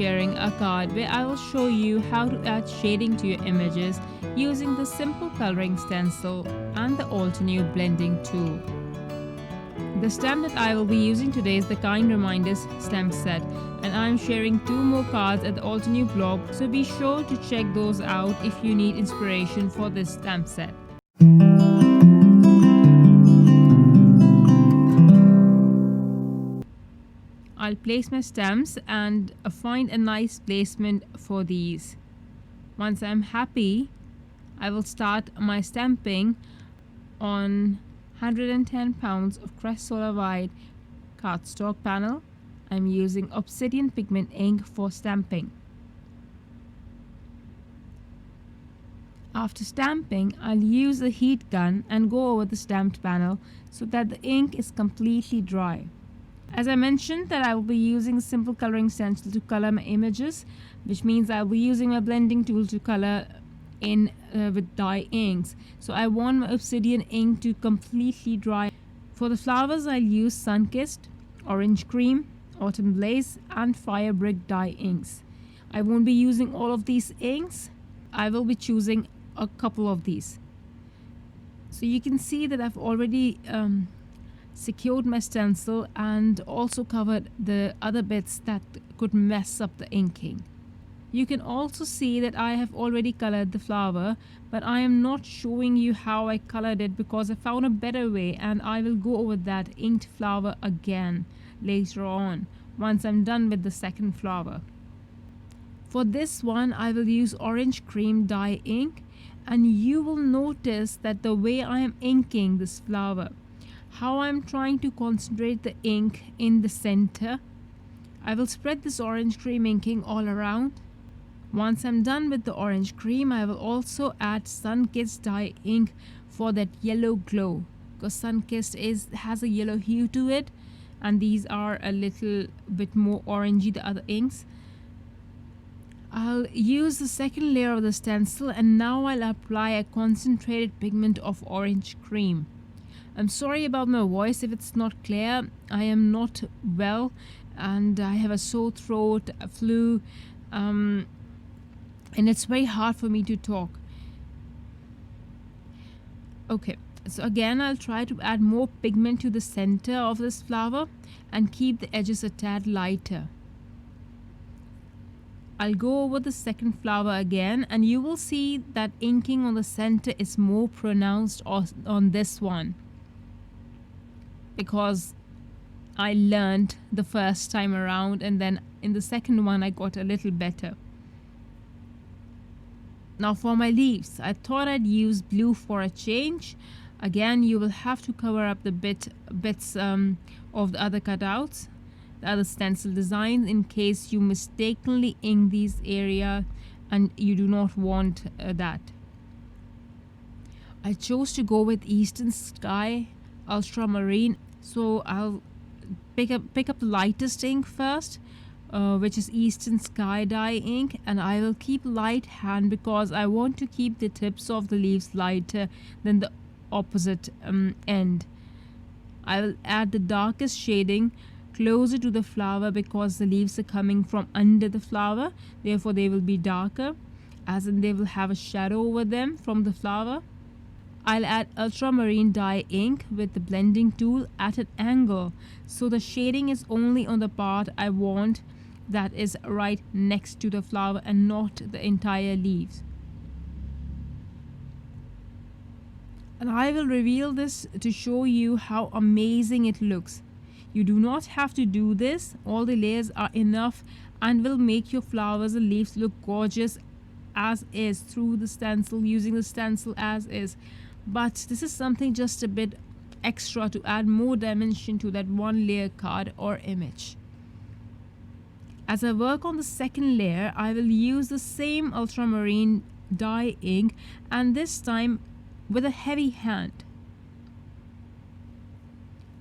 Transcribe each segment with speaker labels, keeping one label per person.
Speaker 1: sharing a card where I will show you how to add shading to your images using the Simple Coloring Stencil and the Altenew Blending Tool. The stamp that I will be using today is the Kind Reminders stamp set, and I am sharing 2 more cards at the Altenew blog, so be sure to check those out if you need inspiration for this stamp set. I'll place my stamps and find a nice placement for these. Once I'm happy, I will start my stamping on 110 pounds of Crest Solar White cardstock panel. I'm using Obsidian Pigment Ink for stamping. After stamping, I'll use a heat gun and go over the stamped panel so that the ink is completely dry. As I mentioned that I will be using Simple Coloring Stencil to color my images, which means I'll be using my blending tool to color in with dye inks. So I want my Obsidian ink to completely dry. For the flowers, I'll use Sunkissed, Orange Cream, Autumn Blaze and Fire Brick dye inks. I won't be using all of these inks. I will be choosing a couple of these. So you can see that I've already secured my stencil and also covered the other bits that could mess up the inking. You can also see that I have already colored the flower, but I am not showing you how I colored it because I found a better way, and I will go over that inked flower again later on once I'm done with the second flower. For this one, I will use Orange Cream dye ink, and you will notice that the way I am inking this flower, how I'm trying to concentrate the ink in the center. I will spread this orange cream inking all around. Once I'm done with the orange cream, I will also add Sunkissed dye ink for that yellow glow, because Sunkissed has a yellow hue to it, and these are a little bit more orangey than other inks. I'll use the second layer of the stencil, and now I'll apply a concentrated pigment of orange cream. I'm sorry about my voice if it's not clear. I am not well and I have a sore throat, a flu, and it's very hard for me to talk. Okay, so again I'll try to add more pigment to the center of this flower and keep the edges a tad lighter. I'll go over the second flower again, and you will see that inking on the center is more pronounced on this one, because I learned the first time around, and then in the second one I got a little better. Now for my leaves, I thought I'd use blue for a change. Again, you will have to cover up the bits of the other cutouts, the other stencil designs, in case you mistakenly ink these area and you do not want that. I chose to go with Eastern Sky Ultramarine, so I'll pick up the lightest ink first, which is Eastern Sky dye ink, and I will keep light hand because I want to keep the tips of the leaves lighter than the opposite end. I will add the darkest shading closer to the flower because the leaves are coming from under the flower, therefore they will be darker, as in they will have a shadow over them from the flower. I'll add Ultramarine dye ink with the blending tool at an angle, so the shading is only on the part I want, that is right next to the flower, and not the entire leaves. And I will reveal this to show you how amazing it looks. You do not have to do this, all the layers are enough and will make your flowers and leaves look gorgeous as is through the stencil, using the stencil as is. But this is something just a bit extra to add more dimension to that one layer card or image. As I work on the second layer, I will use the same Ultramarine dye ink, and this time with a heavy hand.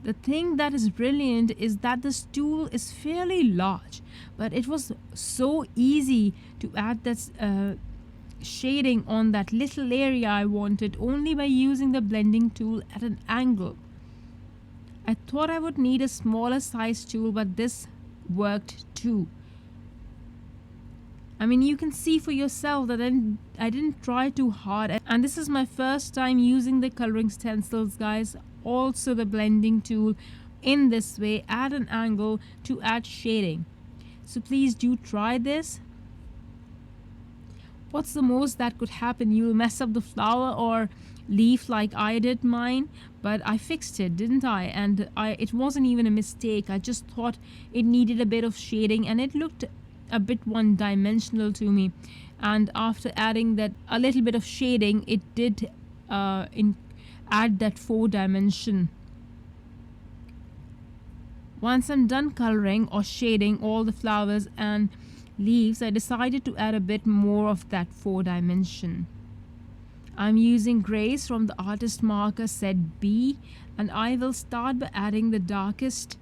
Speaker 1: The thing that is brilliant is that this tool is fairly large, but it was so easy to add that shading on that little area I wanted only by using the blending tool at an angle. I thought I would need a smaller size tool, but this worked too. I mean, you can see for yourself that I didn't try too hard, and this is my first time using the coloring stencils, guys. Also the blending tool in this way at an angle to add shading. So please do try this. What's the most that could happen? You'll mess up the flower or leaf like I did mine, but I fixed it, didn't I? And it wasn't even a mistake. I just thought it needed a bit of shading and it looked a bit one-dimensional to me, and after adding that a little bit of shading, it did add that 4-dimension. Once I'm done coloring or shading all the flowers and leaves, I decided to add a bit more of that 4-dimension. I'm using grays from the artist marker set B, and I will start by adding the darkest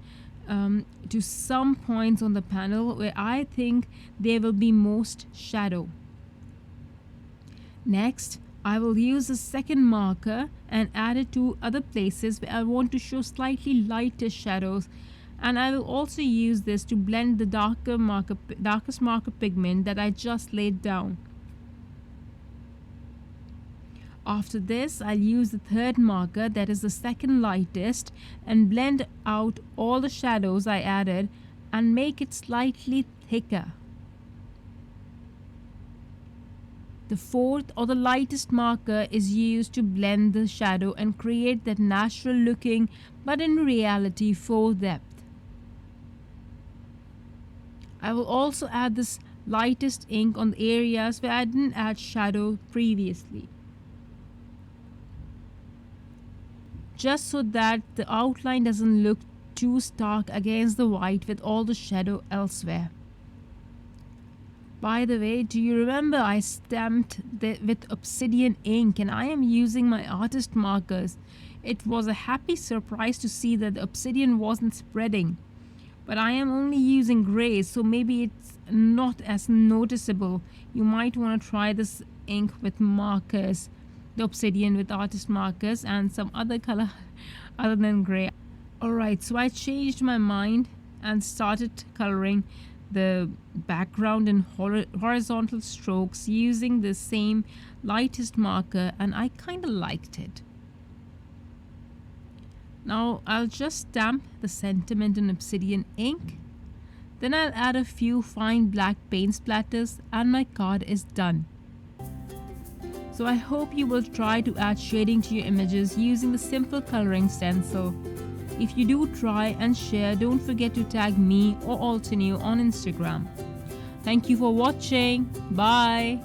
Speaker 1: to some points on the panel where I think there will be most shadow. Next, I will use a second marker and add it to other places where I want to show slightly lighter shadows, and I will also use this to blend the darkest marker pigment that I just laid down. After this, I'll use the third marker, that is the second lightest, and blend out all the shadows I added and make it slightly thicker. The fourth or the lightest marker is used to blend the shadow and create that natural looking but in reality full depth. I will also add this lightest ink on the areas where I didn't add shadow previously, just so that the outline doesn't look too stark against the white with all the shadow elsewhere. By the way, do you remember I stamped with Obsidian ink, and I am using my artist markers? It was a happy surprise to see that the Obsidian wasn't spreading, but I am only using grays, so maybe it's not as noticeable. You might want to try this ink with markers, the Obsidian with artist markers and some other color other than gray. Alright, so I changed my mind and started coloring the background in horizontal strokes using the same lightest marker, and I kind of liked it. Now I'll just stamp the sentiment in Obsidian ink, then I'll add a few fine black paint splatters and my card is done. So I hope you will try to add shading to your images using the Simple Coloring Stencil. If you do try and share, don't forget to tag me or Altenew on Instagram. Thank you for watching. Bye.